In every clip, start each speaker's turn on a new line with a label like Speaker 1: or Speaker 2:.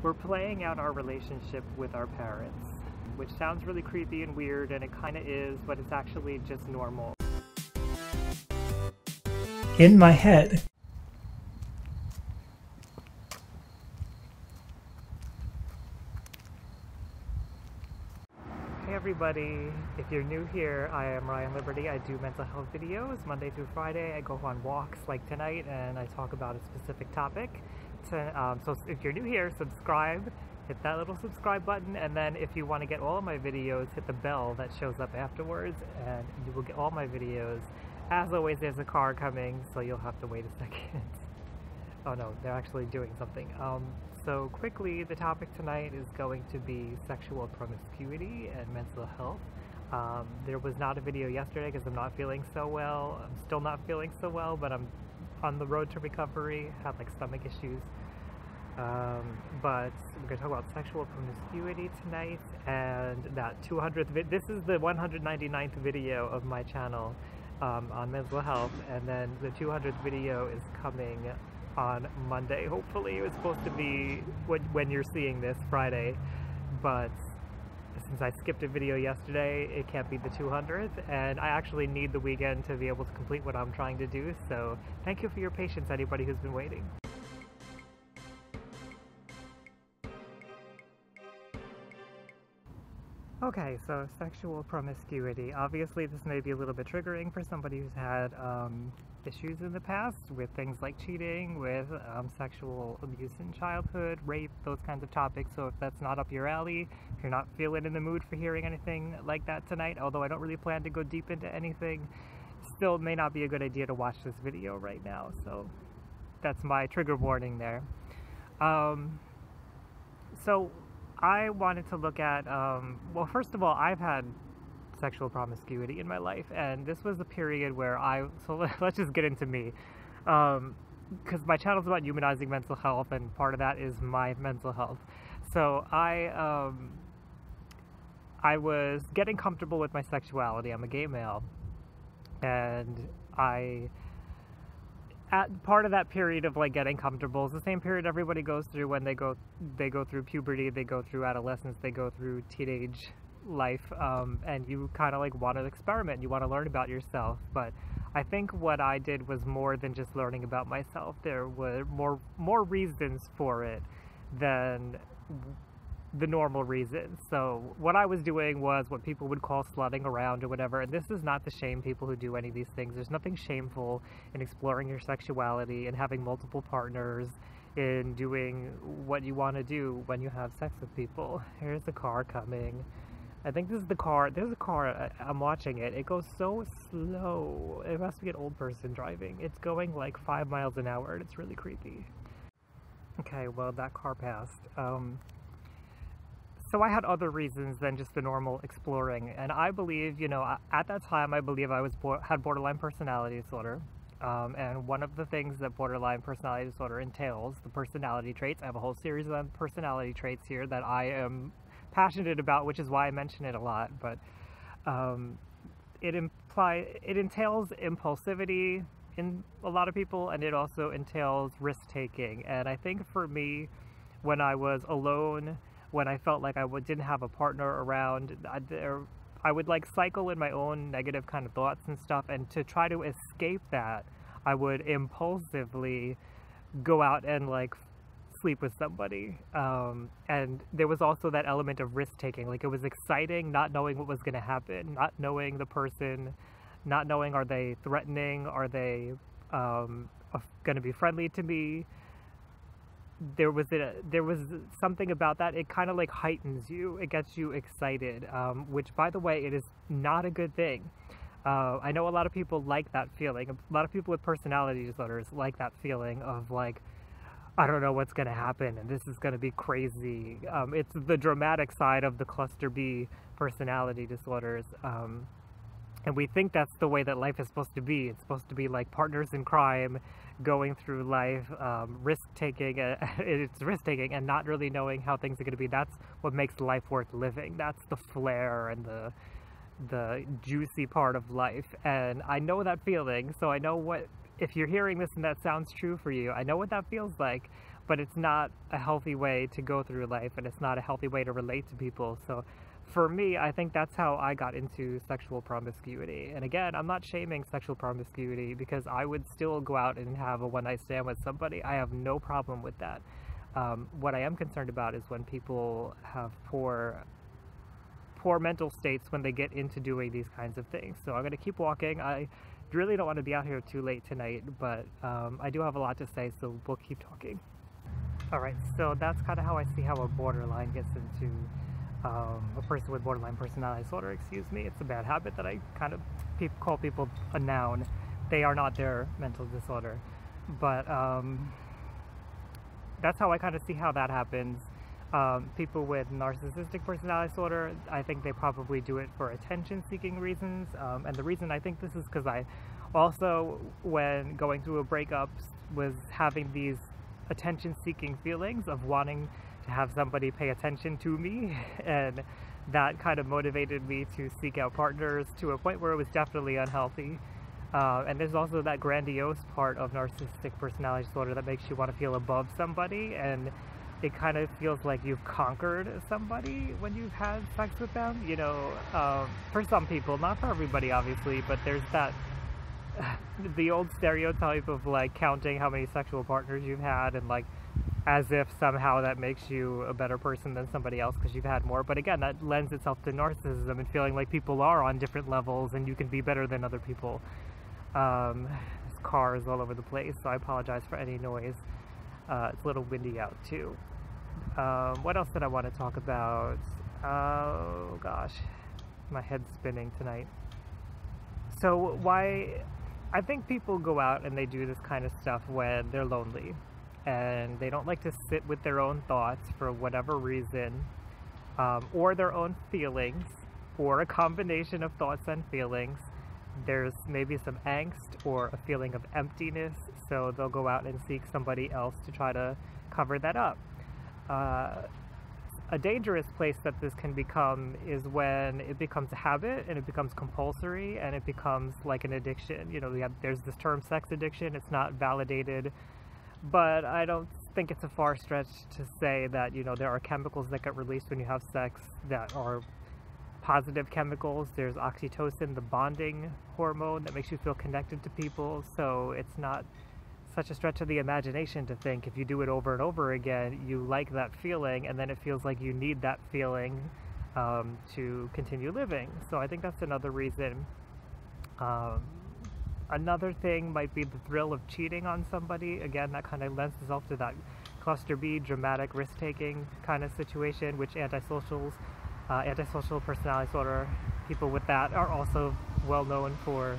Speaker 1: We're playing out our relationship with our parents, which sounds really creepy and weird, and it kind of is, but it's actually just normal. In my head. Hey everybody, if you're new here, I am Ryan Liberty. I do mental health videos Monday through Friday. I go on walks like tonight and I talk about a specific topic. So if you're new here, subscribe, hit that little subscribe button, and then if you want to get all of my videos, hit the bell that shows up afterwards and you will get all my videos. As always, there's a car coming, so you'll have to wait a second. Oh no, they're actually doing something. So quickly, the topic tonight is going to be sexual promiscuity and mental health. There was not a video yesterday because I'm not feeling so well. I'm still not feeling so well, but I'm on the road to recovery. Had like stomach issues. But we're going to talk about sexual promiscuity tonight, and that 200th this is the 199th video of my channel on mental health, and then the 200th video is coming on Monday. Hopefully. It was supposed to be when you're seeing this, Friday, but since I skipped a video yesterday, it can't be the 200th, and I actually need the weekend to be able to complete what I'm trying to do, so thank you for your patience, anybody who's been waiting. Okay, so sexual promiscuity. Obviously this may be a little bit triggering for somebody who's had issues in the past with things like cheating, with sexual abuse in childhood, rape, those kinds of topics. So if that's not up your alley, if you're not feeling in the mood for hearing anything like that tonight, although I don't really plan to go deep into anything, still may not be a good idea to watch this video right now. So that's my trigger warning there. So I wanted to look at, well, first of all, I've had sexual promiscuity in my life, and this was a period where so let's just get into me, because my channel's about humanizing mental health, and part of that is my mental health. So I was getting comfortable with my sexuality. I'm a gay male, and at part of that period of like getting comfortable is the same period everybody goes through when they go through puberty, they go through adolescence, they go through teenage life, and you kind of like want to experiment, you want to learn about yourself. But I think what I did was more than just learning about myself. There were more reasons for it than the normal reasons. So what I was doing was what people would call slutting around or whatever, and this is not to shame people who do any of these things. There's nothing shameful in exploring your sexuality and having multiple partners, in doing what you want to do when you have sex with people. Here's the car coming. I think this is the car. There's a car. I'm watching it. It goes so slow. It must be an old person driving. It's going like 5 miles an hour and it's really creepy. Okay, well, that car passed. So I had other reasons than just the normal exploring, and I believe, you know, at that time I believe I had borderline personality disorder, and one of the things that borderline personality disorder entails, the personality traits. I have a whole series of personality traits here that I am passionate about, which is why I mention it a lot, but it entails impulsivity in a lot of people, and it also entails risk-taking. And I think for me, when I was alone, when I felt like I didn't have a partner around, I would like cycle in my own negative kind of thoughts and stuff, and to try to escape that, I would impulsively go out and like sleep with somebody. And there was also that element of risk-taking. Like, it was exciting not knowing what was going to happen, not knowing the person, not knowing, are they threatening, are they going to be friendly to me. There was something about that. It kind of like heightens you. It gets you excited, which, by the way, it is not a good thing. I know a lot of people like that feeling. A lot of people with personality disorders like that feeling of like, I don't know what's going to happen and this is going to be crazy. It's the dramatic side of the cluster B personality disorders. And we think that's the way that life is supposed to be. It's supposed to be like partners in crime, going through life, risk-taking. It's risk-taking and not really knowing how things are going to be. That's what makes life worth living. That's the flair and the juicy part of life. And I know that feeling, so I know what, if you're hearing this and that sounds true for you, I know what that feels like. but it's not a healthy way to go through life, and it's not a healthy way to relate to people. So for me, I think that's how I got into sexual promiscuity. And again, I'm not shaming sexual promiscuity, because I would still go out and have a one-night stand with somebody. I have no problem with that. What I am concerned about is when people have poor mental states when they get into doing these kinds of things. So I'm going to keep walking. I really don't want to be out here too late tonight, but I do have a lot to say, so we'll keep talking. Alright, so that's kind of how I see how a borderline gets into a person with borderline personality disorder. Excuse me, it's a bad habit that I kind of call people a noun. They are not their mental disorder, but that's how I kind of see how that happens. People with narcissistic personality disorder, I think they probably do it for attention-seeking reasons, and the reason I think this is because I also, when going through a breakup, was having these attention-seeking feelings of wanting to have somebody pay attention to me, and that kind of motivated me to seek out partners to a point where it was definitely unhealthy. And there's also that grandiose part of narcissistic personality disorder that makes you want to feel above somebody, and it kind of feels like you've conquered somebody when you've had sex with them, you know, for some people, not for everybody obviously, but there's that, the old stereotype of like counting how many sexual partners you've had, and like as if somehow that makes you a better person than somebody else because you've had more. But again, that lends itself to narcissism and feeling like people are on different levels and you can be better than other people. There's cars all over the place, so I apologize for any noise. It's a little windy out too. What else did I want to talk about? Oh gosh, my head's spinning tonight. So why, I think people go out and they do this kind of stuff when they're lonely and they don't like to sit with their own thoughts for whatever reason, or their own feelings, or a combination of thoughts and feelings. There's maybe some angst or a feeling of emptiness, so they'll go out and seek somebody else to try to cover that up. A dangerous place that this can become is when it becomes a habit and it becomes compulsory and it becomes like an addiction. You know, there's this term sex addiction. It's not validated, but I don't think it's a far stretch to say that, you know, there are chemicals that get released when you have sex that are positive chemicals. There's oxytocin, the bonding hormone that makes you feel connected to people, so it's not such a stretch of the imagination to think if you do it over and over again, you like that feeling, and then it feels like you need that feeling to continue living. So I think that's another reason. Another thing might be the thrill of cheating on somebody. Again, that kind of lends itself to that cluster B, dramatic risk-taking kind of situation, which antisocial personality disorder, people with that are also well known for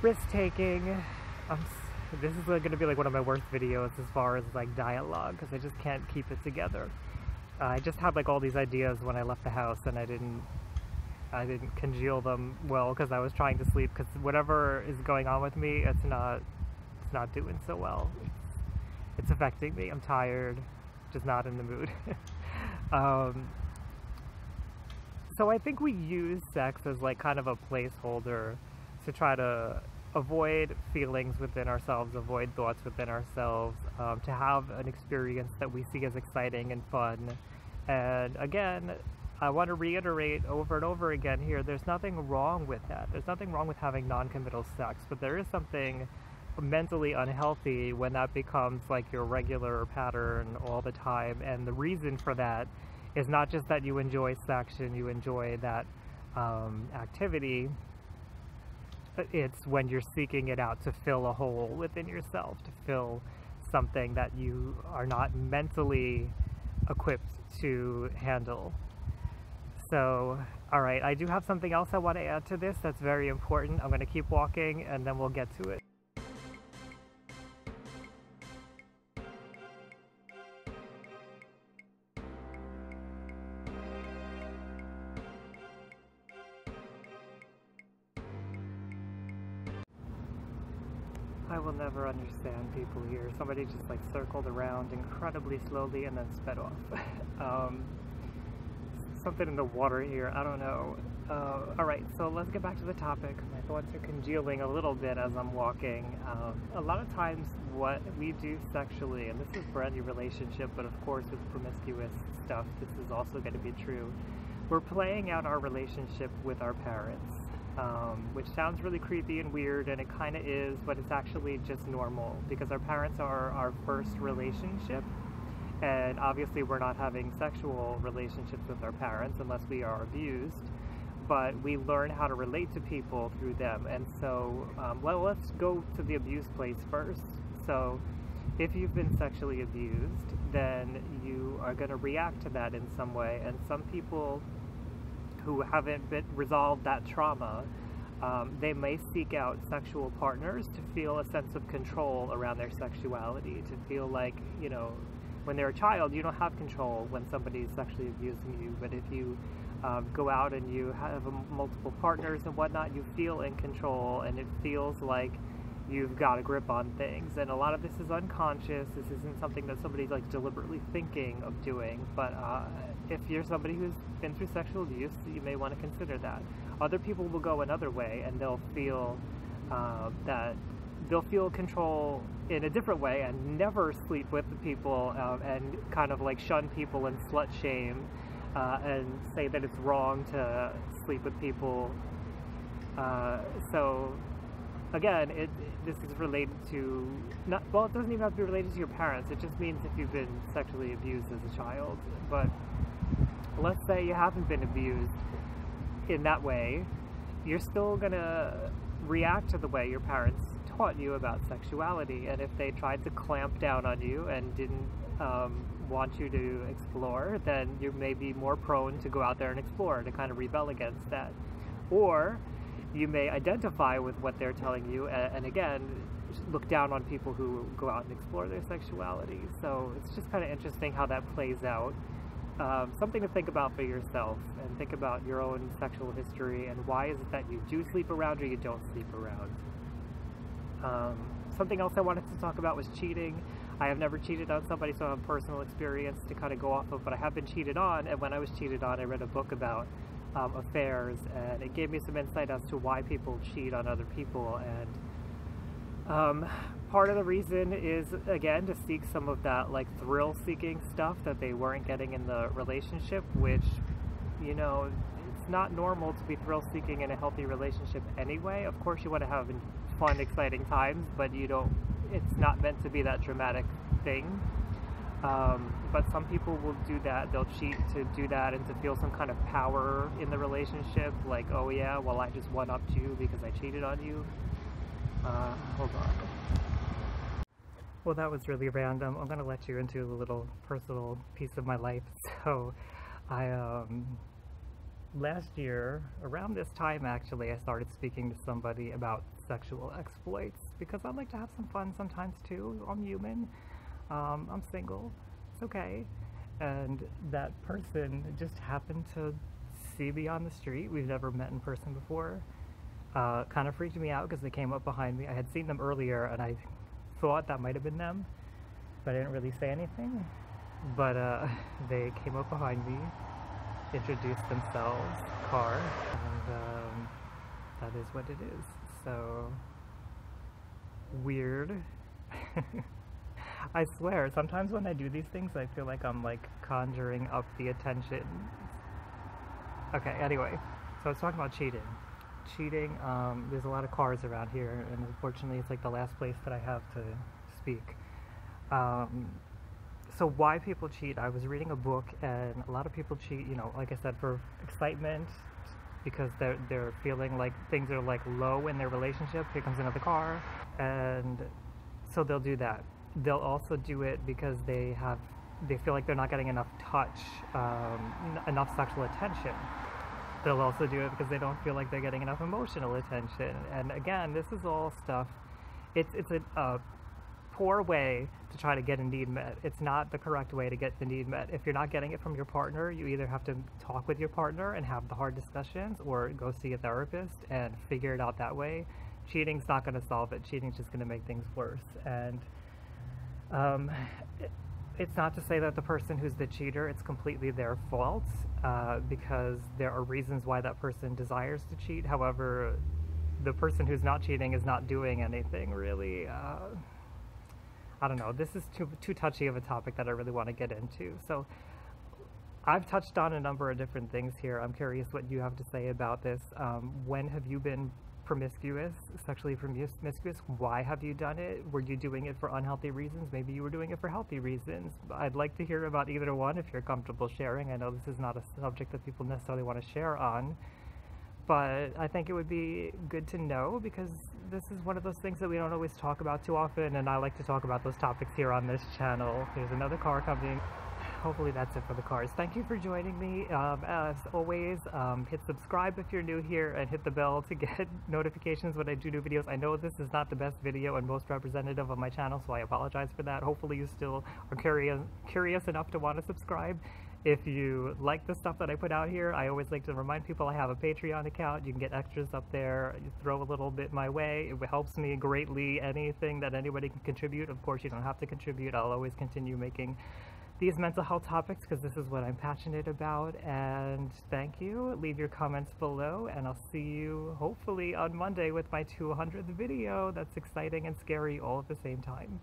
Speaker 1: risk-taking. This is going to be like one of my worst videos as far as like dialogue, because I just can't keep it together. I just had like all these ideas when I left the house, and I didn't congeal them well because I was trying to sleep, because whatever is going on with me, it's not doing so well. It's affecting me. I'm tired, just not in the mood. So I think we use sex as like kind of a placeholder to try to avoid feelings within ourselves, avoid thoughts within ourselves, to have an experience that we see as exciting and fun. And again, I want to reiterate over and over again here, there's nothing wrong with that. There's nothing wrong with having non-committal sex, but there is something mentally unhealthy when that becomes like your regular pattern all the time. And the reason for that is not just that you enjoy sex and you enjoy that activity. It's when you're seeking it out to fill a hole within yourself, to fill something that you are not mentally equipped to handle. So, alright, I do have something else I want to add to this that's very important. I'm going to keep walking and then we'll get to it. I will never understand people here. Somebody just like circled around incredibly slowly and then sped off. Something in the water here, I don't know. Alright, so let's get back to the topic. My thoughts are congealing a little bit as I'm walking. A lot of times what we do sexually, and this is for any relationship, but of course with promiscuous stuff, this is also going to be true. We're playing out our relationship with our parents, which sounds really creepy and weird, and it kind of is, but it's actually just normal, because our parents are our first relationship. And obviously we're not having sexual relationships with our parents unless we are abused, but we learn how to relate to people through them. And so, well, let's go to the abuse place first. So if you've been sexually abused, then you are going to react to that in some way. And some people who haven't resolved that trauma, they may seek out sexual partners to feel a sense of control around their sexuality, to feel like, you know, when they're a child, you don't have control when somebody's sexually abusing you, but if you go out and you have multiple partners and whatnot, you feel in control, and it feels like you've got a grip on things. And a lot of this is unconscious. This isn't something that somebody's like deliberately thinking of doing, but if you're somebody who's been through sexual abuse, you may want to consider that. Other people will go another way, and they'll feel they'll feel control in a different way and never sleep with the people, and kind of like shun people and slut shame, and say that it's wrong to sleep with people. So again, this is related to, well, it doesn't even have to be related to your parents. It just means if you've been sexually abused as a child. But let's say you haven't been abused in that way, you're still gonna react to the way your parents taught you about sexuality. And if they tried to clamp down on you and didn't want you to explore, then you may be more prone to go out there and explore, to kind of rebel against that. Or you may identify with what they're telling you, and again, look down on people who go out and explore their sexuality. So it's just kind of interesting how that plays out. Something to think about for yourself, and think about your own sexual history, and why is it that you do sleep around or you don't sleep around. Something else I wanted to talk about was cheating. I have never cheated on somebody, so I have personal experience to kind of go off of, but I have been cheated on, and when I was cheated on, I read a book about affairs, and it gave me some insight as to why people cheat on other people. And part of the reason is, again, to seek some of that like thrill-seeking stuff that they weren't getting in the relationship, which, you know, it's not normal to be thrill-seeking in a healthy relationship anyway. Of course you want to have fun, exciting times, but you don't, it's not meant to be that dramatic thing. But some people will do that. They'll cheat to do that and to feel some kind of power in the relationship, like, oh yeah, well, I just one-upped you because I cheated on you. Hold on. Well, that was really random. I'm going to let you into a little personal piece of my life. So I last year, around this time actually, I started speaking to somebody about sexual exploits, because I like to have some fun sometimes too. I'm human. I'm single. It's okay. And that person just happened to see me on the street. We've never met in person before. Kind of freaked me out because they came up behind me. I had seen them earlier and I thought that might have been them, but I didn't really say anything. But they came up behind me, introduced themselves, car, and that is what it is. So weird. I swear, sometimes when I do these things, I feel like I'm like conjuring up the attention. Okay, anyway, so I was talking about cheating. Cheating, there's a lot of cars around here, and unfortunately it's like the last place that I have to speak. So why people cheat, I was reading a book, and a lot of people cheat, you know, like I said, for excitement, because they're feeling like things are like low in their relationship. Here comes another car, and so they'll do that. They'll also do it because they feel like they're not getting enough touch, enough sexual attention. They'll also do it because they don't feel like they're getting enough emotional attention. And again, this is all stuff, it's a poor way to try to get a need met. It's not the correct way to get the need met. If you're not getting it from your partner, you either have to talk with your partner and have the hard discussions, or go see a therapist and figure it out that way. Cheating's not going to solve it. Cheating's just going to make things worse. And It's not to say that the person who's the cheater, it's completely their fault, because there are reasons why that person desires to cheat. However, the person who's not cheating is not doing anything really. I don't know, this is too touchy of a topic that I really want to get into. So I've touched on a number of different things here. I'm curious what you have to say about this. When have you been promiscuous, sexually promiscuous? Why have you done it? Were you doing it for unhealthy reasons? Maybe you were doing it for healthy reasons. I'd like to hear about either one if you're comfortable sharing. I know this is not a subject that people necessarily want to share on, but I think it would be good to know, because this is one of those things that we don't always talk about too often, and I like to talk about those topics here on this channel. There's another car coming. Hopefully that's it for the cars. Thank you for joining me. As always, hit subscribe if you're new here, and hit the bell to get notifications when I do new videos. I know this is not the best video and most representative of my channel, so I apologize for that. Hopefully you still are curious enough to want to subscribe. If you like the stuff that I put out here, I always like to remind people I have a Patreon account. You can get extras up there. You throw a little bit my way. It helps me greatly. Anything that anybody can contribute. Of course, you don't have to contribute. I'll always continue making these mental health topics because this is what I'm passionate about. And thank you. Leave your comments below, and I'll see you hopefully on Monday with my 200th video. That's exciting and scary all at the same time.